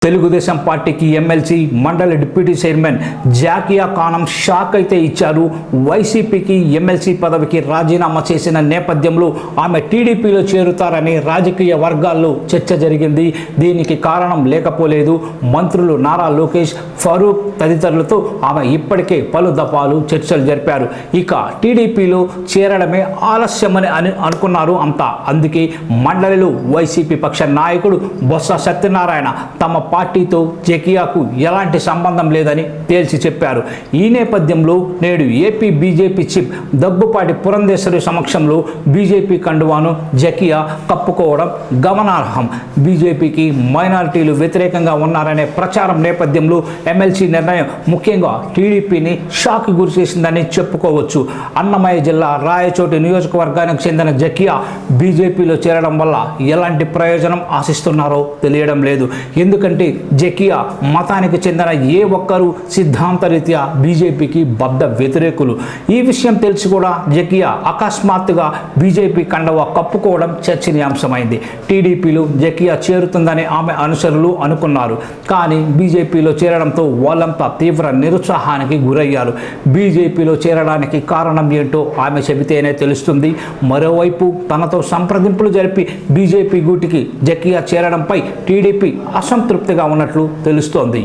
తెలుగుదేశం పార్టీకి ఎమ్మెల్సీ మండలి deputy chairman జాకియా Khanam shock అయితే ఇచ్చారు. వైసీపీకి ఎమ్మెల్సీ పదవికి రాజీనామా చేసిన నేపథ్యంలో ఆమె టీడీపీలో చేరుతారని రాజకీయ వర్గాల్లో చర్చ జరిగింది. దీనికి కారణం లేకపోలేదు. మంత్రులు నారా లోకేష్, ఫరూక్ తదితరులతో ఆమె ఇప్పటికే పలు దఫాలు చర్చలు జరిపారు. ఇక టీడీపీలో చేరడమే ఆలస్యమని అనుకున్నారు అంతా. అందుకే మండలిలో వైసీపీ పక్ష నాయకుడు బొత్స సత్యనారాయణ తమ పార్టీతో జకియాకు ఎలాంటి సంబంధం లేదని తేల్చి చెప్పారు. ఈ నేపథ్యంలో నేడు AP BJP chief Daggubati Purandeswari సమక్షంలో బీజేపీ కండువాను జకియా కప్పుకోవడం గమనార్హం. బీజేపీకి మైనారిటీలు వ్యతిరేకంగా ఉన్నారనే ప్రచారం నేపథ్యంలో ఎమ్మెల్సీ నిర్ణయం ముఖ్యంగా టీడీపీని షాక్ గురిచేసిందని చెప్పుకోవచ్చు. అన్నమయ్య జిల్లా రాయచోటి నియోజకవర్గానికి చెందిన జకియా బీజేపీలో చేరడం వల్ల ఎలాంటి ప్రయోజనం ఆశిస్తున్నారో తెలియడం లేదు. ఎందుకంటే జకియా మతానికి చెందిన ఏ ఒక్కరూ సిద్ధాంతరీత్యా బీజేపీకి బద్ద వ్యతిరేకులు. ఈ విషయం తెలిసి కూడా జకియా అకస్మాత్తుగా బీజేపీ కండవ కప్పుకోవడం చర్చనీయాంశమైంది. టీడీపీలో జకియా చేరుతుందని ఆమె అనుచరులు అనుకున్నారు. కానీ బీజేపీలో చేరడంతో వాళ్ళంతా తీవ్ర నిరుత్సాహానికి గురయ్యారు. బీజేపీలో చేరడానికి కారణం ఏంటో ఆమె చెబితేనే తెలుస్తుంది. మరోవైపు తనతో సంప్రదింపులు జరిపి బీజేపీ గూటికి జకియా చేరడంపై టీడీపీ అసంతృప్తిగా ఉన్నట్లు తెలుస్తోంది.